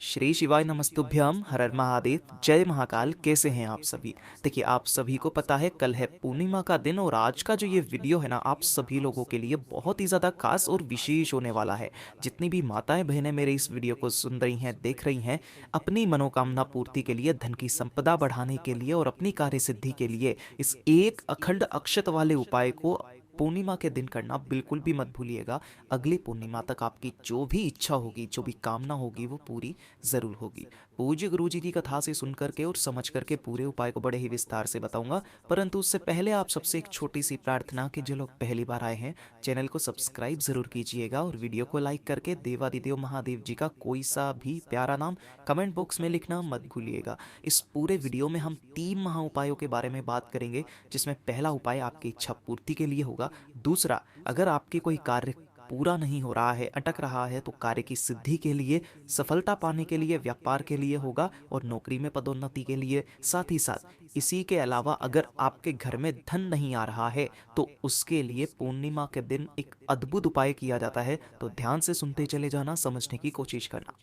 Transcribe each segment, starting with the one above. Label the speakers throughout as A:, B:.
A: श्री शिवाय नमस्तुभ्यम हर हर महादेव जय महाकाल। कैसे हैं आप सभी? देखिए, आप सभी को पता है कल है पूर्णिमा का दिन और आज का जो ये वीडियो है ना, आप सभी लोगों के लिए बहुत ही ज़्यादा खास और विशेष होने वाला है। जितनी भी माताएं बहनें मेरे इस वीडियो को सुन रही हैं, देख रही हैं, अपनी मनोकामना पूर्ति के लिए, धन की संपदा बढ़ाने के लिए और अपनी कार्य सिद्धि के लिए इस एक अखंड अक्षत वाले उपाय को पूर्णिमा के दिन करना बिल्कुल भी मत भूलिएगा। अगली पूर्णिमा तक आपकी जो भी इच्छा होगी, जो भी कामना होगी, वो पूरी ज़रूर होगी। पूज्य गुरु जी की कथा से सुन करके और समझ करके पूरे उपाय को बड़े ही विस्तार से बताऊंगा, परंतु उससे पहले आप सबसे एक छोटी सी प्रार्थना कि जो लोग पहली बार आए हैं, चैनल को सब्सक्राइब ज़रूर कीजिएगा और वीडियो को लाइक करके देवादिदेव महादेव जी का कोई सा भी प्यारा नाम कमेंट बॉक्स में लिखना मत भूलिएगा। इस पूरे वीडियो में हम 3 महा उपायों के बारे में बात करेंगे, जिसमें पहला उपाय आपकी इच्छा पूर्ति के लिए होगा। दूसरा, अगर आपके कोई कार्य पूरा नहीं हो रहा है, अटक रहा है, तो कार्य की सिद्धि के लिए, सफलता पाने के लिए, व्यापार के लिए होगा और नौकरी में पदोन्नति के लिए। साथ ही साथ इसी के अलावा अगर आपके घर में धन नहीं आ रहा है तो उसके लिए पूर्णिमा के दिन एक अद्भुत उपाय किया जाता है। तो ध्यान से सुनते चले जाना, समझने की कोशिश करना।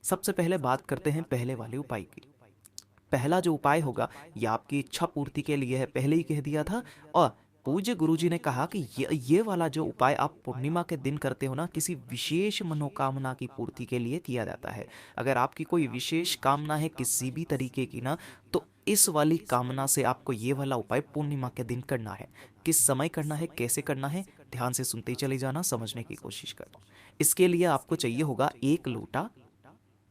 A: सबसे पहले बात करते हैं पहले वाले उपाय की। पहला जो उपाय होगा यह आपकी इच्छा पूर्ति के लिए है, पहले ही कह दिया था। और पूज्य गुरुजी ने कहा कि ये वाला जो उपाय आप पूर्णिमा के दिन करते हो ना, किसी विशेष मनोकामना की पूर्ति के लिए किया जाता है। अगर आपकी कोई विशेष कामना है किसी भी तरीके की ना, तो इस वाली कामना से आपको ये वाला उपाय पूर्णिमा के दिन करना है। किस समय करना है, कैसे करना है, ध्यान से सुनते ही चले जाना, समझने की कोशिश करना। इसके लिए आपको चाहिए होगा एक लोटा,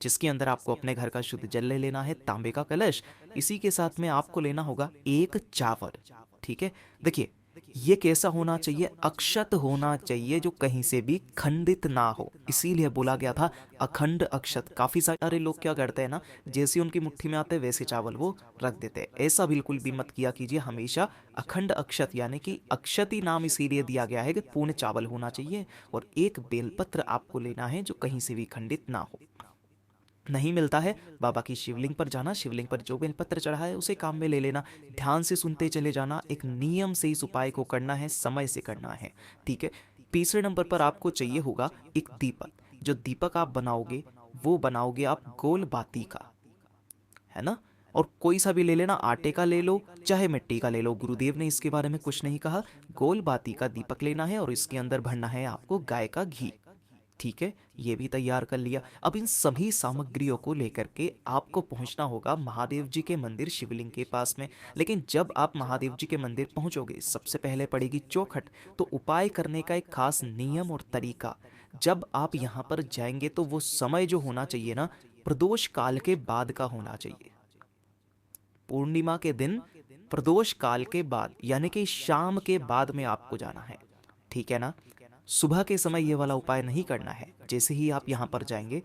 A: जिसके अंदर आपको अपने घर का शुद्ध जल ले लेना है, तांबे का कलश। इसी के साथ में आपको लेना होगा एक चावल। ठीक है, देखिए, ये कैसा होना चाहिए? अक्षत होना चाहिए, जो कहीं से भी खंडित ना हो। इसीलिए बोला गया था अखंड अक्षत। काफी सारे लोग क्या करते हैं ना, जैसे उनकी मुट्ठी में आते हैं वैसे चावल वो रख देते हैं। ऐसा बिल्कुल भी मत किया कीजिए। हमेशा अखंड अक्षत, यानी कि अक्षती नाम इसीलिए दिया गया है कि पूर्ण चावल होना चाहिए। और एक बेलपत्र आपको लेना है जो कहीं से भी खंडित ना हो। नहीं मिलता है, बाबा की शिवलिंग पर जाना, शिवलिंग पर जो बेलपत्र चढ़ा है उसे काम में ले लेना। ध्यान से सुनते चले जाना, एक नियम से इस उपाय को करना है, समय से करना है। ठीक है। तीसरे नंबर पर आपको चाहिए होगा एक दीपक। जो दीपक आप बनाओगे वो बनाओगे आप गोल बाती का, है ना। और कोई सा भी ले लेना, आटे का ले लो चाहे मिट्टी का ले लो, गुरुदेव ने इसके बारे में कुछ नहीं कहा। गोल बाती का दीपक लेना है और इसके अंदर भरना है आपको गाय का घी। ठीक है, ये भी तैयार कर लिया। अब इन सभी सामग्रियों को लेकर के आपको पहुंचना होगा महादेव जी के मंदिर शिवलिंग के पास में। लेकिन जब आप महादेव जी के मंदिर पहुंचोगे, सबसे पहले पड़ेगी चौखट। तो उपाय करने का एक खास नियम और तरीका, जब आप यहाँ पर जाएंगे तो वो समय जो होना चाहिए ना, प्रदोष काल के बाद का होना चाहिए। पूर्णिमा के दिन प्रदोष काल के बाद, यानी कि शाम के बाद में आपको जाना है। ठीक है ना। सुबह के समय ये वाला उपाय नहीं करना है। जैसे ही आप यहाँ पर जाएंगे,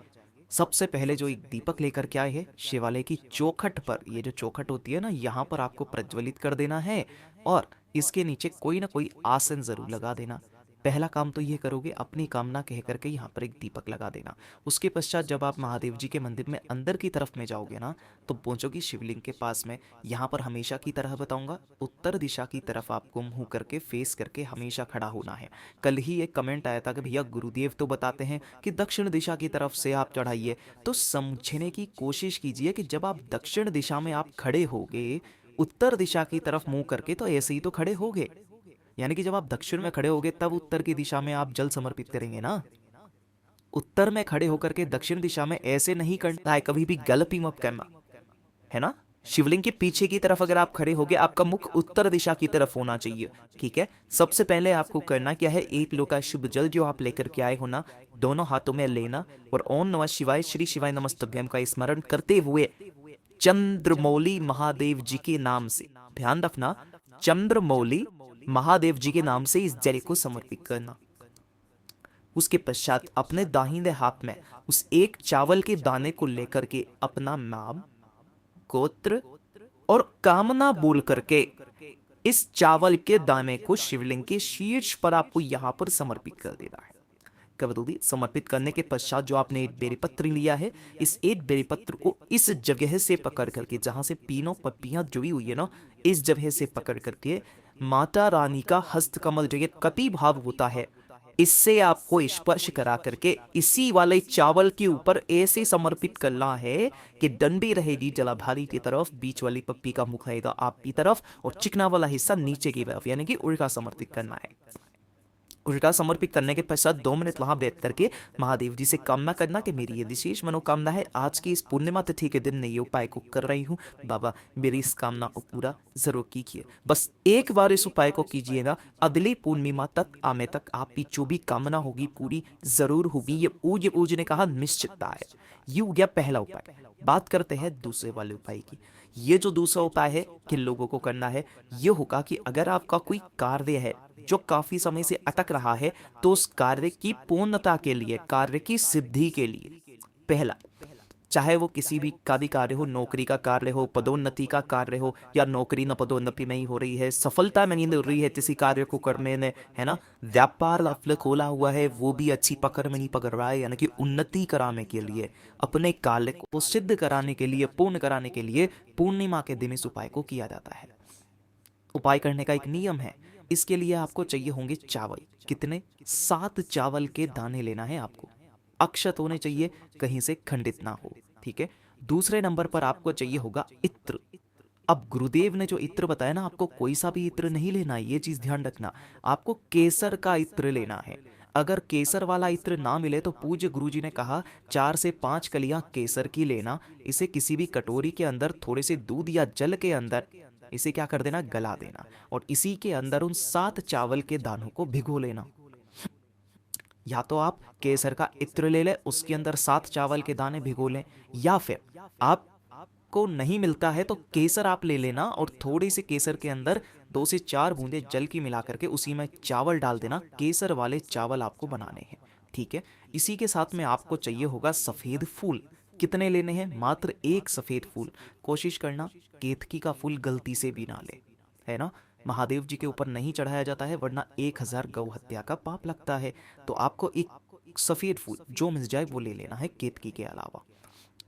A: सबसे पहले जो एक दीपक लेकर के आए हैं, शिवालय की चौखट पर, ये जो चौखट होती है ना, यहाँ पर आपको प्रज्वलित कर देना है और इसके नीचे कोई ना कोई आसन जरूर लगा देना। पहला काम तो ये करोगे, अपनी कामना कह करके यहाँ पर एक दीपक लगा देना। उसके पश्चात जब आप महादेव जी के मंदिर में अंदर की तरफ में जाओगे ना, तो पहुंचोगी शिवलिंग के पास में। यहाँ पर हमेशा की तरह बताऊंगा, उत्तर दिशा की तरफ आपको मुंह करके, फेस करके हमेशा खड़ा होना है। कल ही एक कमेंट आया था कि भैया गुरुदेव तो बताते हैं कि दक्षिण दिशा की तरफ से आप चढ़ाइए। तो समझने की कोशिश कीजिए कि जब आप दक्षिण दिशा में आप खड़े होगे, उत्तर दिशा की तरफ मुंह करके, तो ऐसे ही तो खड़े होगे। यानी कि जब आप दक्षिण में खड़े होगे तब उत्तर की दिशा में आप जल समर्पित करेंगे ना। उत्तर में खड़े होकर के दक्षिण दिशा में ऐसे नहीं करना है, कभी भी गलत ही मत करना, है ना। शिवलिंग के पीछे की तरफ अगर आप खड़े होगे, आपका मुख उत्तर दिशा की तरफ होना चाहिए। ठीक है। सबसे पहले आपको करना क्या है, एक लोटा शुभ जल जो आप लेकर के आए हो ना, दोनों हाथों में लेना और ओम नमः शिवाय, श्री शिवाय नमस्तुभ्यम का स्मरण करते हुए चंद्रमौली महादेव जी के नाम से, ध्यान रखना, चंद्रमौली महादेव जी के नाम से इस जल को समर्पित करना। उसके पश्चात अपने दाहिने हाथ में उस एक चावल के दाने को लेकर के अपना नाम, गोत्र और कामना बोल करके इस चावल के दाने को शिवलिंग के शीर्ष पर आपको यहां पर समर्पित कर देना है। कवदूदी समर्पित करने के पश्चात जो आपने एक बेलपत्र लिया है, इस एक बेलपत्र को इस जगह से पकड़ करके, जहां से तीनों पत्तियां जुड़ी हुई है ना, इस जगह से पकड़ करके माता रानी का हस्त कमल, जो ये कटी भाव होता है, इससे आपको स्पर्श करा करके इसी वाले चावल के ऊपर ऐसे समर्पित करना है कि डंडी रहेगी जलाधारी की तरफ, बीच वाली पप्पी का मुख रहेगा आपकी तरफ और चिकना वाला हिस्सा नीचे की तरफ, यानी कि उल्टा समर्पित करना है। उल्टा समर्पित करने के पश्चात 2 मिनट वहां बैठ करके महादेव जी से कामना करना कि मेरी ये विशेष मनोकामना है, आज की इस पूर्णिमा तिथि के दिन मैं ये उपाय को कर रही हूँ, बाबा मेरी इस कामना को पूरा जरूर कीजिए। बस एक बार इस उपाय को कीजिएगा, अगली पूर्णिमा तक आने तक आपकी जो भी कामना होगी पूरी जरूर होगी। ये पूज ने कहा निश्चितता है। ये हो गया पहला उपाय। बात करते हैं दूसरे वाले उपाय की। ये जो दूसरा उपाय है किन लोगों को करना है, ये होगा कि अगर आपका कोई कार्य है जो काफी समय से अटक रहा है, तो उस कार्य की पूर्णता के लिए, कार्य की सिद्धि के लिए, पहला, चाहे वो किसी भी कार्य हो, नौकरी का कार्य हो, पदोन्नति का कार्य हो, या नौकरी न पदोन्नति नहीं हो रही है, सफलता नहीं मिल रही है किसी कार्य को करने में, है ना, व्यापार आपने खोला हुआ है वो भी अच्छी पकड़ में नहीं पकड़ रहा है, यानी कि उन्नति कराने के लिए, अपने कार्य को सिद्ध कराने के लिए, पूर्ण कराने के लिए पूर्णिमा के दिन इस उपाय को किया जाता है। उपाय करने का एक नियम है। इसके लिए आपको चाहिए होंगे चावल। कितने? 7 चावल के दाने लेना है आपको। अक्षत होने चाहिए, कहीं से खंडित ना हो, ठीक है। दूसरे नंबर पर आपको चाहिए होगा इत्र। अब गुरुदेव ने जो इत्र बताया ना, आपको कोई सा भी इत्र नहीं लेना है, ये चीज ध्यान रखना। आपको केसर का इत्र लेना है। अगर केसर वाला इत्र ना मिले तो पूज्य गुरुजी ने कहा 4 से 5 कलियां केसर की लेना, इसे किसी भी कटोरी के अंदर थोड़े से दूध या जल के अंदर इसे क्या कर देना, गला देना, और इसी के अंदर उन 7 चावल के दानों को भिगो लेना। या तो आप केसर का इत्र ले लें, उसके अंदर 7 चावल के दाने भिगो लें, या फिर आपको नहीं मिलता है तो केसर आप ले लेना और थोड़ी सी केसर के अंदर 2 से 4 बूंदे जल की मिला करके उसी में चावल डाल देना। केसर वाले चावल आपको बनाने हैं, ठीक है। इसी के साथ में आपको चाहिए होगा सफेद फूल। कितने लेने हैं? मात्र 1 सफेद फूल। कोशिश करना केतकी का फूल गलती से भी ना ले, है ना, महादेव जी के ऊपर नहीं चढ़ाया जाता है वरना 1000 गौ हत्या का पाप लगता है। तो आपको एक सफेद फूल जो मिल जाए वो ले लेना है केतकी के अलावा।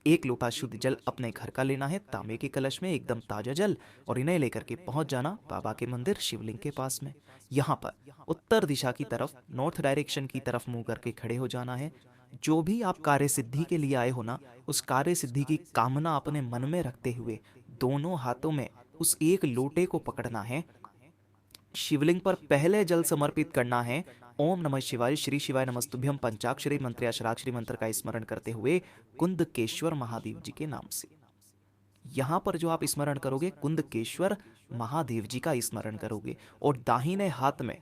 A: 1 लोटा शुद्ध जल अपने घर का लेना है, तांबे के कलश में एकदम ताजा जल, और इन्हें लेकर के पहुंच जाना बाबा के मंदिर शिवलिंग के पास में। यहाँ पर उत्तर दिशा की तरफ, नॉर्थ डायरेक्शन की तरफ मुंह करके खड़े हो जाना है। जो भी आप कार्य सिद्धि के लिए आए हो ना, उस कार्य सिद्धि की कामना अपने मन में रखते हुए दोनों हाथों में उस 1 लोटे को पकड़ना है। शिवलिंग पर पहले जल समर्पित करना है। ओम नमः शिवाय, श्री शिवाय नमस्तुभ्यम पंचाक्षरी मंत्र या षडाक्षरी मंत्र का स्मरण करते हुए कुंदकेश्वर महादेव जी के नाम से। यहां पर जो आप स्मरण करोगे, कुंदकेश्वर महादेव जी का स्मरण करोगे, और दाहिने हाथ में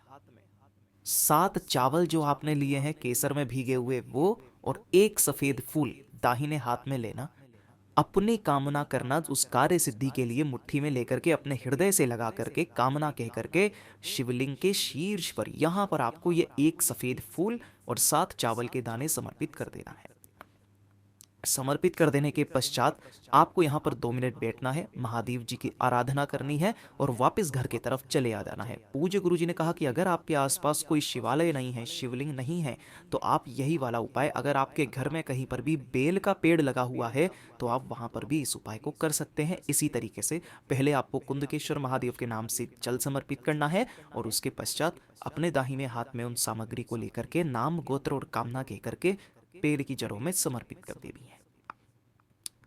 A: 7 चावल जो आपने लिए हैं केसर में भीगे हुए वो, और 1 सफेद फूल दाहिने हाथ में लेना। अपनी कामना करना उस कार्य सिद्धि के लिए मुट्ठी में लेकर के अपने हृदय से लगा करके कामना कह करके शिवलिंग के शीर्ष पर यहां पर आपको ये 1 सफेद फूल और 7 चावल के दाने समर्पित कर देना है। समर्पित कर देने के पश्चात आपको यहाँ पर 2 मिनट बैठना है, महादेव जी की आराधना करनी है और वापस घर की तरफ चले आ जाना है। पूज्य गुरु जी ने कहा कि अगर आपके आसपास कोई शिवालय नहीं है, शिवलिंग नहीं है, तो आप यही वाला उपाय, अगर आपके घर में कहीं पर भी बेल का पेड़ लगा हुआ है तो आप वहां पर भी इस उपाय को कर सकते हैं। इसी तरीके से पहले आपको कुंदकेश्वर महादेव के नाम से जल समर्पित करना है और उसके पश्चात अपने दाहिने हाथ में उन सामग्री को लेकर के नाम, गोत्र और कामना कह करके पेड़ की जड़ों में समर्पित कर देनी है।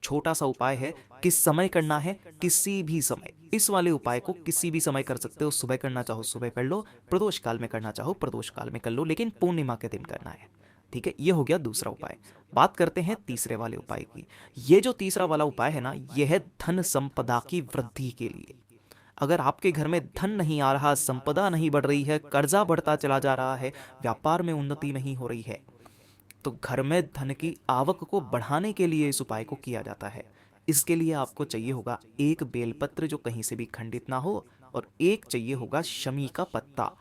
A: छोटा सा उपाय है। किस समय करना है? किसी भी समय। इस वाले उपाय को किसी भी समय कर सकते हो। सुबह करना चाहो सुबह कर लो, प्रदोष काल में करना चाहो प्रदोष काल में कर लो, लेकिन पूर्णिमा के दिन करना है, ठीक है। ये हो गया दूसरा उपाय। बात करते हैं तीसरे वाले उपाय की। ये जो तीसरा वाला उपाय है ना, यह है धन संपदा की वृद्धि के लिए। अगर आपके घर में धन नहीं आ रहा, संपदा नहीं बढ़ रही है, कर्जा बढ़ता चला जा रहा है, व्यापार में उन्नति नहीं हो रही है, तो घर में धन की आवक को बढ़ाने के लिए इस उपाय को किया जाता है। इसके लिए आपको चाहिए होगा 1 बेलपत्र जो कहीं से भी खंडित ना हो, और 1 चाहिए होगा शमी का पत्ता।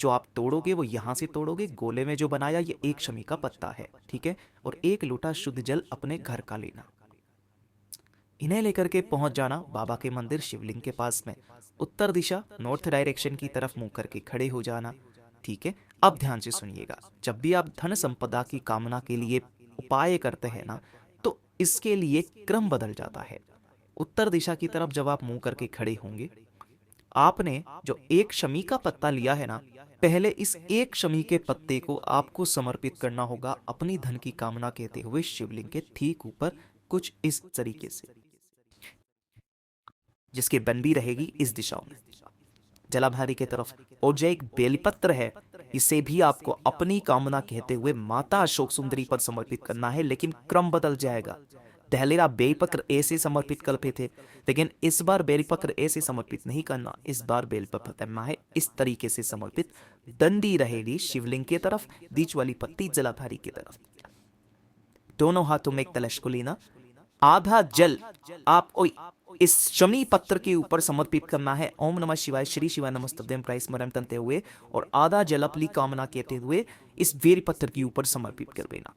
A: जो आप तोड़ोगे वो यहाँ से तोड़ोगे, गोले में जो बनाया ये 1 शमी का पत्ता है, ठीक है। और 1 लोटा शुद्ध जल अपने घर का लेना। इन्हें लेकर के पहुंच जाना बाबा के मंदिर शिवलिंग के पास में। उत्तर दिशा, नॉर्थ डायरेक्शन की तरफ मुंह करके खड़े हो जाना, ठीक है। अब ध्यान से सुनिएगा, जब भी आप धन संपदा की कामना के लिए उपाय करते हैं ना, तो इसके लिए क्रम बदल जाता है। उत्तर दिशा की तरफ जब आप मुंह करके खड़े होंगे, आपने जो 1 शमी का पत्ता लिया है ना, पहले इस एक शमी के पत्ते को आपको समर्पित करना होगा अपनी धन की कामना कहते हुए शिवलिंग के ठीक ऊपर, कुछ इस तरीके से, जिसकी बन रहेगी इस दिशा में जलाधारी की तरफ। और जो एक बेलपत्र है, इसे भी आपको अपनी कामना कहते हुए माता अशोक सुंदरी पर समर्पित करना है, लेकिन क्रम बदल जाएगा। पहले आप बेलपत्र ऐसे समर्पित करते थे, लेकिन इस बार बेलपत्र ऐसे समर्पित नहीं करना। इस बार बेलपत्र करना है इस तरीके से समर्पित, दंडी रहेगी शिवलिंग की तरफ, बीच वाली पत्ती जलाधारी की तरफ। दोनों हाथों में एक कलश को लेना, आधा जल आपको इस शमी पत्र के ऊपर समर्पित करना है। ओम नमः शिवाय, श्री शिवाय नमस्तुभ्यं का स्मरण करते हुए, और आधा जल अपनी कामना कहते हुए इस बेल पत्र के ऊपर समर्पित कर देना।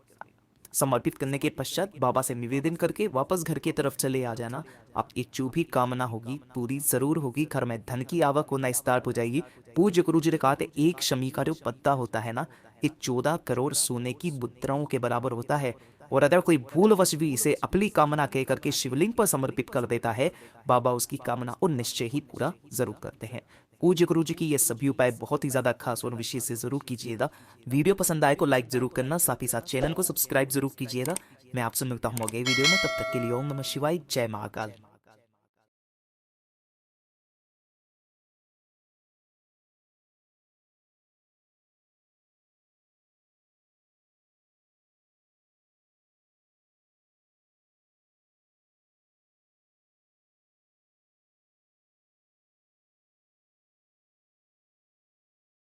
A: समर्पित करने के पश्चात बाबा से निवेदन करके वापस घर की तरफ चले आ जाना। आपकी जो भी कामना होगी पूरी जरूर होगी। घर में धन की आवक होना स्टार्ट हो जाएगी। पूज्य गुरु जी ने कहा था, एक शमी का जो पत्ता होता है ना, ये 14 करोड़ सोने की मुद्राओं के बराबर होता है। और अगर कोई भूलवश भी इसे अपनी कामना कह करके शिवलिंग पर समर्पित कर देता है, बाबा उसकी कामना और निश्चय ही पूरा जरूर करते हैं। पूज्य गुरु जी की ये सभी उपाय बहुत ही ज्यादा खास और विशेष से जरूर कीजिएगा। वीडियो पसंद आए को लाइक जरूर करना, साथ ही साथ चैनल को सब्सक्राइब जरूर कीजिएगा। मैं आपसे मिलता हूँ अगले वीडियो में, तब तक के लिए ओम नमः शिवाय, जय महाकाल।